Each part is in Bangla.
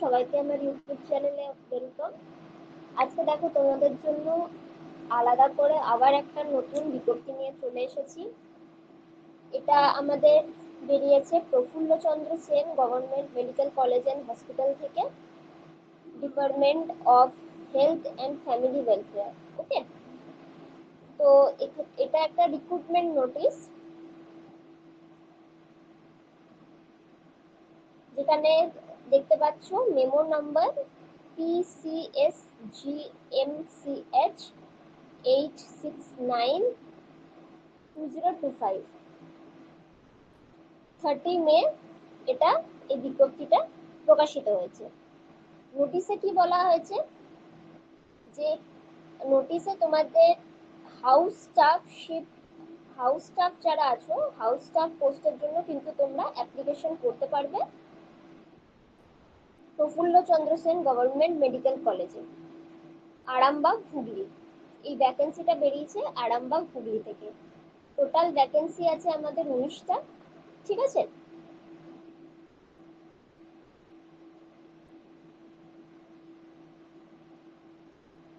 সবাইকে আমার ইউটিউব চ্যানেলে ওয়েলকাম। আজকে দেখো তোমাদের জন্য আলাদা করে আবার একটা নতুন বিজ্ঞপ্তি নিয়ে চলে এসেছি। এটা আমাদের বেরিয়েছে Prafullachandra Sen government medical college and hospital থেকে, department of health and family welfare. Okay, তো এটা একটা রিক্রুটমেন্ট নোটিশ, যেখানে দেখতে পাচ্ছ মেমো নাম্বার PCSGMCH 8692025, 30 মে এটা এই বিজ্ঞপ্তিটা প্রকাশিত হয়েছে। নোটিশে কি বলা হয়েছে যে নোটিশে তোমাদের হাউস স্টাফ যারা আছো, হাউস স্টাফ পোস্টের জন্য কিন্তু তোমরা অ্যাপ্লিকেশন করতে পারবে প্রফুল্লচন্দ্র সেন গভর্নমেন্ট মেডিকেল কলেজে, আরামবাগ, হুগলি। এই ভ্যাকেন্সিটা বেরিয়েছে আরামবাগ, হুগলি থেকে। টোটাল ভ্যাকেন্সি আছে আমাদের 19টা। ঠিক আছে,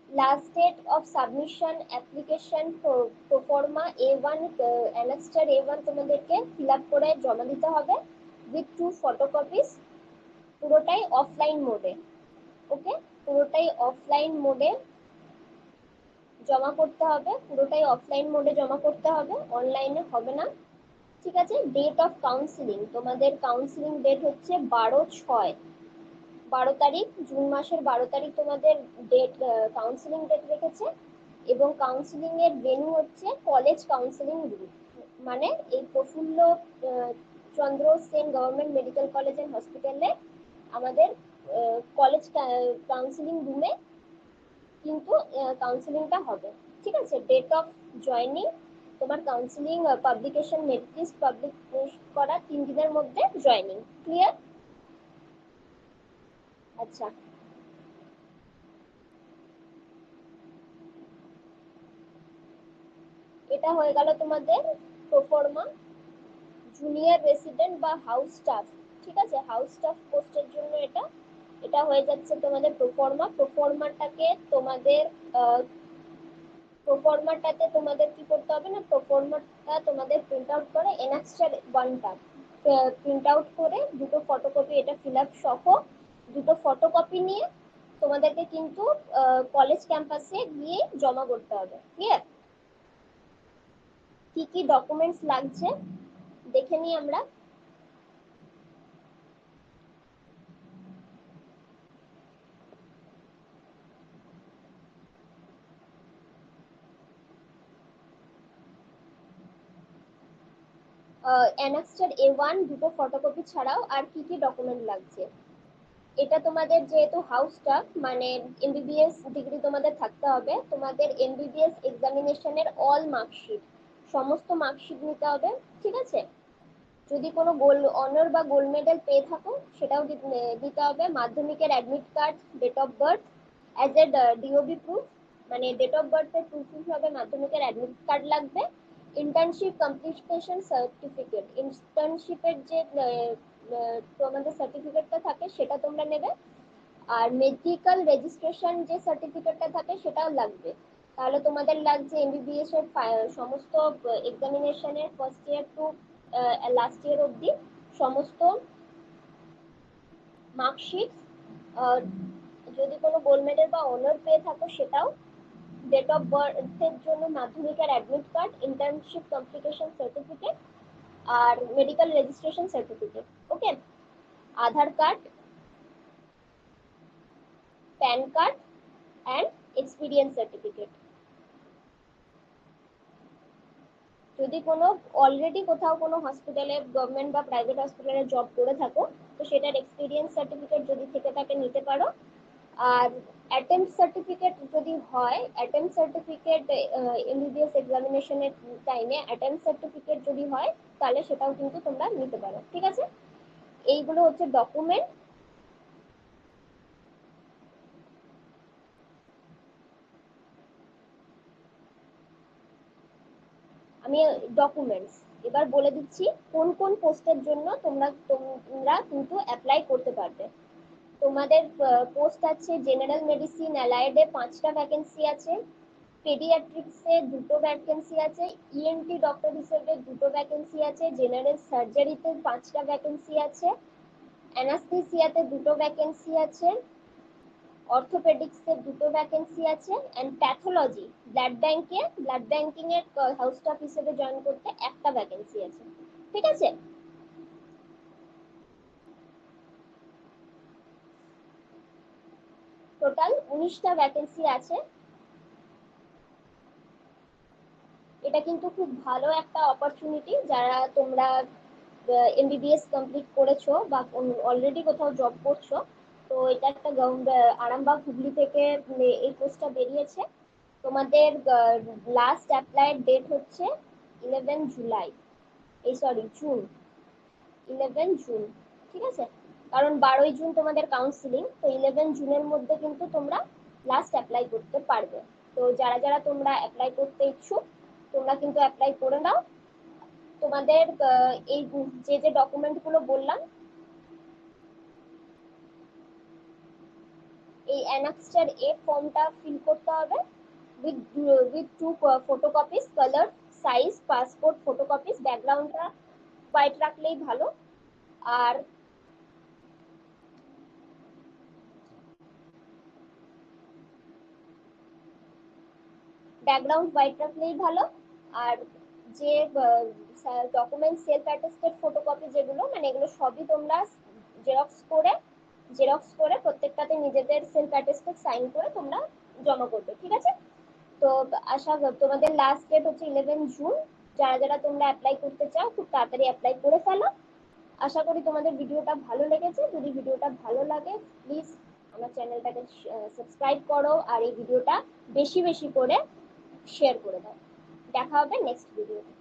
last date of submission application proforma A1 annexure A1 তোমাদেরকে ফিল আপ করে জমা দিতে হবে উইথ 2 ফটোকপিস, পুরোটাই অফলাইন মোডে। ওকে, পুরোটাই অফলাইন মোডে জমা করতে হবে, পুরোটাই অফলাইন মোডে জমা করতে হবে, অনলাইনে হবে না। ঠিক আছে, ডেট অফ কাউন্সিলিং, তোমাদের কাউন্সিলিং ডেট হচ্ছে 12 তারিখ, জুন মাসের 12 তারিখ তোমাদের ডেট, কাউন্সিলিং ডেট রেখেছে। এবং কাউন্সিলিং এর ভেন্যু হচ্ছে কলেজ কাউন্সিলিং রুম, মানে এই Prafulla Chandra Sen government medical college and হসপিটালে আমাদের কলেজ কাউন্সিলিং রুমে কিন্তু কাউন্সিলিংটা হবে। ঠিক আছে, ডেট অফ জয়নিং, তোমার counselling publication merit list public করা 3 দিনের মধ্যে জয়নিং। ক্লিয়ার? আচ্ছা, এটা হয়ে গেল তোমাদের প্রোফর্মা জুনিয়র রেসিডেন্ট বা হাউস স্টাফ। ঠিক আছে, হাউস স্টাফ পোস্টের জন্য এটা এটা হয়ে যাচ্ছে তোমাদের প্রোফর্মাটাকে তোমাদের প্রোফর্মাটাতে তোমাদের কি করতে হবে না, প্রোফর্মাটা তোমাদের প্রিন্ট আউট করে এনএক্সটার 1টা প্রিন্ট আউট করে দুটো ফটোকপি, এটা ফিল আপ সহ দুটো ফটোকপি নিয়ে তোমাদেরকে কিন্তু কলেজ ক্যাম্পাসে গিয়ে জমা করতে হবে। ক্লিয়ার? কি কি ডকুমেন্টস লাগছে দেখে নিই আমরা। অ্যানেক্সটার A1 দুটো ফটোকপি ছাড়াও আর কি কি ডকুমেন্ট লাগছে। এটা তোমাদের যেহেতু হাউস স্টাফ, মানে এমবিবিএস ডিগ্রি তোমাদের থাকতে হবে, তোমাদের এমবিবিএস এক্সামিনেশনের অল মার্কশিট, সমস্ত মার্কশিট নিতে হবে। ঠিক আছে, যদি কোনো গোল্ড অনার বা গোল্ড মেডেল পেয়ে থাকো সেটাও দিতে হবে। মাধ্যমিকের admit card, date of birth as a DOB proof, মানে ডেট অফ বার্থের প্রুফ হিসাবে মাধ্যমিকের অ্যাডমিট কার্ড লাগবে। ইন্টার্নশিপ কমপ্লিটেশন সার্টিফিকেট, ইন্টার্নশিপের যে তোমাদের সার্টিফিকেটটা থাকে সেটা তোমরা নেবে। আর মেডিকেল রেজিস্ট্রেশন যে সার্টিফিকেটটা থাকে সেটাও লাগবে। তাহলে তোমাদের লাগছে এমবিবিএস এর সমস্ত এক্সামিনেশনের first year to last year অবধি সমস্ত মার্কশিট, যদি কোনো গোল্ড মেডেল বা অনার পেয়ে থাকো সেটাও, ডেট অফ বার্থের জন্য মাধ্যমিকের admit card, internship completion certificate আর medical registration certificate. Okay, Aadhaar card, PAN card and experience certificate. যদি কোনো অলরেডি কোথাও কোনো হসপিটালে, গভর্নমেন্ট বা প্রাইভেট হসপিটালে জব করে থাকো তো সেটার এক্সপিরিয়েন্স সার্টিফিকেট যদি থেকে থাকে নিতে পারো। আর অ্যাটেম্প সার্টিফিকেট যদি হয়, অ্যাটেম্প সার্টিফিকেট এমবিবিএস এক্সামিনেশনের টাইমে অ্যাটেম্প সার্টিফিকেট যদি হয় তাহলে সেটাও কিন্তু তোমরা নিতে পারো। ঠিক আছে, এইগুলো হচ্ছে ডকুমেন্ট। আমি ডকুমেন্টস এবার বলে দিচ্ছি কোন কোন পোস্টের জন্য তোমরা কিন্তু অ্যাপ্লাই করতে পারবে। তোমাদের পোস্ট আছে জেনারেল মেডিসিন অ্যালাইডে 5টা ভ্যাকেন্সি আছে, পেডিয়াট্রিক্সে 2টো ভ্যাকেন্সি আছে, ইএনটি ডক্টর হিসেবে 2টো ভ্যাকেন্সি আছে, জেনারেল সার্জারিতে 5টা ভ্যাকেন্সি আছে, অ্যানাস্থেসিয়াতে 2টো ভ্যাকেন্সি আছে, অর্থোপেডিক্সে 2টো ভ্যাকেন্সি আছে, এন্ড প্যাথোলজি ব্লাড ব্যাংকিং এর হাউস স্টাফ হিসেবে জয়েন করতে একটা ভ্যাকেন্সি আছে। ঠিক আছে, টোটাল 19টা ভ্যাকেন্সি আছে। এটা কিন্তু খুব ভালো একটা অপরচুনিটি, যারা তোমরা এমবিবিএস কমপ্লিট করেছো বা অলরেডি কোথাও জব করছো, তো এটা একটা আরামবাগ হুগলি থেকে এই পোস্টটা বেরিয়েছে। তোমাদের লাস্ট অ্যাপ্লাইড ডেট হচ্ছে 11 জুলাই, এই সরি জুন, 11 জুন। ঠিক আছে, কারণ 12ই জুন তোমাদের কাউন্সিলিং, তো 11 জুনের মধ্যে কিন্তু তোমরা লাস্ট অ্যাপ্লাই করতে পারবে। তো যারা যারা তোমরা অ্যাপ্লাই করতে ইচ্ছুক, তোমরা কিন্তু অ্যাপ্লাই করে নাও। তোমাদের এই যে যে ডকুমেন্ট গুলো বললাম, এই অ্যানাক্সটার এ ফর্মটা ফিল করতে হবে with with 2 photocopies, colour size passport photocopies, ব্যাকগ্রাউন্ডটা হোয়াইট রাখলেই ভালো। আর ব্যাকগ্রাউন্ড হোয়াইট রাখলেই ভালো। আর যে ডকুমেন্ট সেলফ অ্যাটেস্টেড ফটোকপি যেগুলো, মানে এগুলো সবই তোমরা জেরক্স করে প্রত্যেকটাতে নিজেদের সেলফ অ্যাটেস্টেড সাইন করে তোমরা জমা করবে। ঠিক আছে, তো তোমাদের লাস্ট ডেট হচ্ছে 11 জুন। যারা যারা তোমরা অ্যাপ্লাই করতে চাও খুব তাড়াতাড়ি অ্যাপ্লাই করে ফেলো। আশা করি তোমাদের ভিডিওটা ভালো লেগেছে। যদি ভিডিওটা ভালো লাগে প্লিজ আমার চ্যানেলটাকে সাবস্ক্রাইব করো, আর এই ভিডিওটা বেশি বেশি করে শেয়ার করে দাও। দেখা হবে নেক্সট ভিডিওতে।